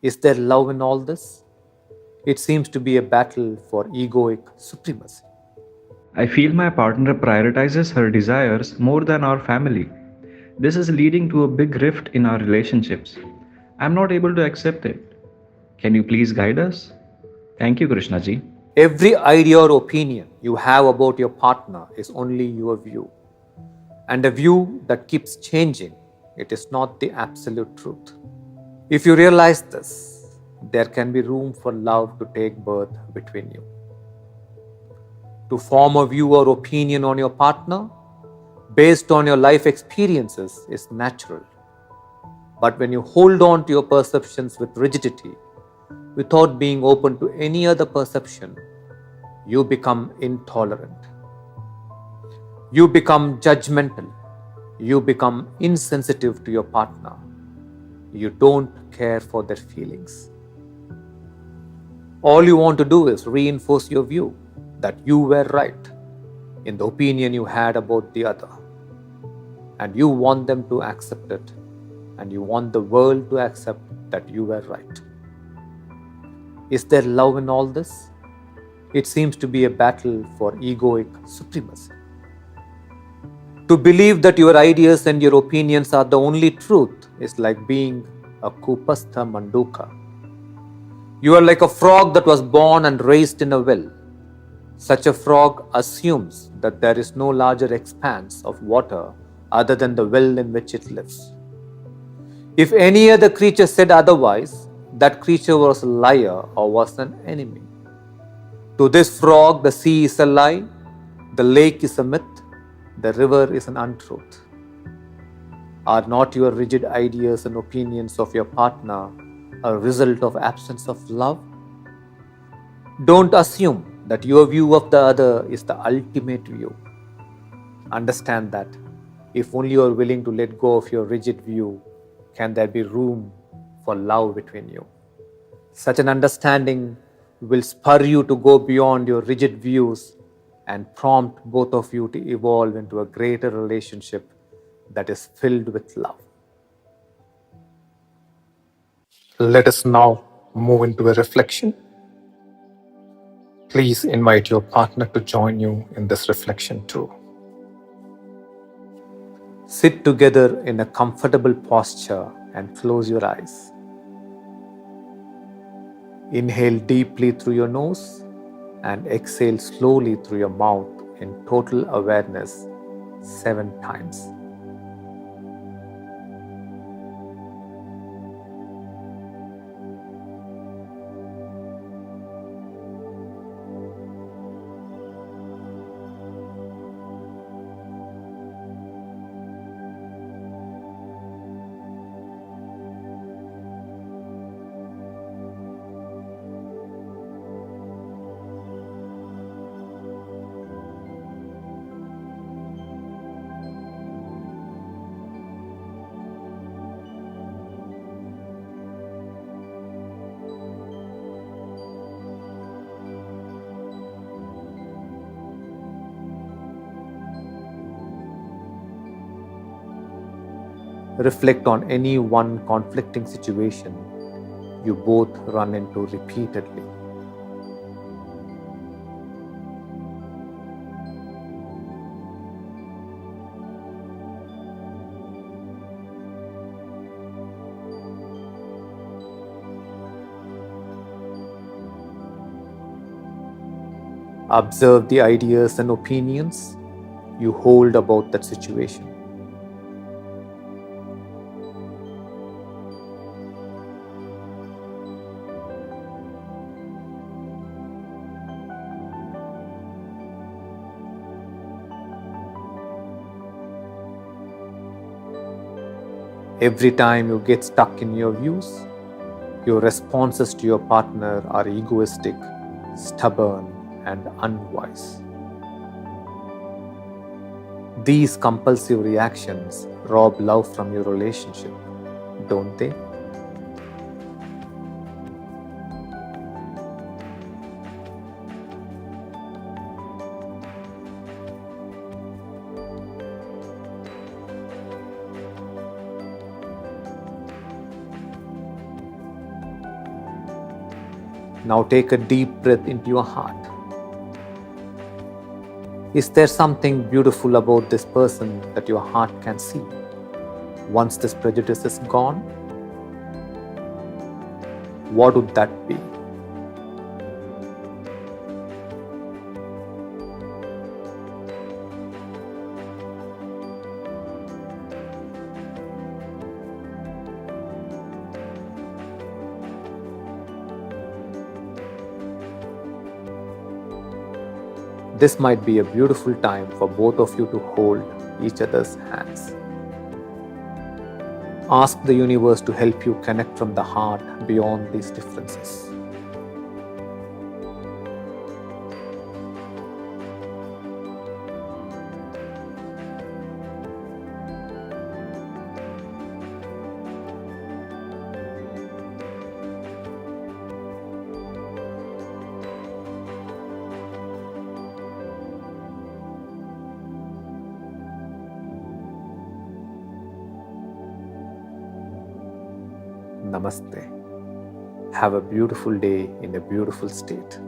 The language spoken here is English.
Is there love in all this? It seems to be a battle for egoic supremacy. I feel my partner prioritizes her desires more than our family. This is leading to a big rift in our relationships. I'm not able to accept it. Can you please guide us? Thank you, Krishna ji. Every idea or opinion you have about your partner is only your view, and a view that keeps changing. It is not the absolute truth. If you realize this, there can be room for love to take birth between you. To form a view or opinion on your partner based on your life experiences is natural. But when you hold on to your perceptions with rigidity, without being open to any other perception, you become intolerant. You become judgmental. You become insensitive to your partner. You don't care for their feelings. All you want to do is reinforce your view that you were right in the opinion you had about the other. And you want them to accept it, and you want the world to accept that you were right. Is there love in all this? It seems to be a battle for egoic supremacy. To believe that your ideas and your opinions are the only truth is like being a Kupastha Manduka. You are like a frog that was born and raised in a well. Such a frog assumes that there is no larger expanse of water other than the well in which it lives. If any other creature said otherwise, that creature was a liar or was an enemy. To this frog, the sea is a lie, the lake is a myth, the river is an untruth. Are not your rigid ideas and opinions of your partner a result of absence of love? Don't assume that your view of the other is the ultimate view. Understand that if only you are willing to let go of your rigid view, can there be room for love between you. Such an understanding will spur you to go beyond your rigid views and prompt both of you to evolve into a greater relationship that is filled with love. Let us now move into a reflection. Please invite your partner to join you in this reflection too. Sit together in a comfortable posture and close your eyes. Inhale deeply through your nose and exhale slowly through your mouth in total awareness 7 times. Reflect on any one conflicting situation you both run into repeatedly. Observe the ideas and opinions you hold about that situation. Every time you get stuck in your views, your responses to your partner are egoistic, stubborn, and unwise. These compulsive reactions rob love from your relationship, don't they? Now take a deep breath into your heart. Is there something beautiful about this person that your heart can see? Once this prejudice is gone, what would that be? This might be a beautiful time for both of you to hold each other's hands. Ask the universe to help you connect from the heart beyond these differences. Namaste. Have a beautiful day in a beautiful state.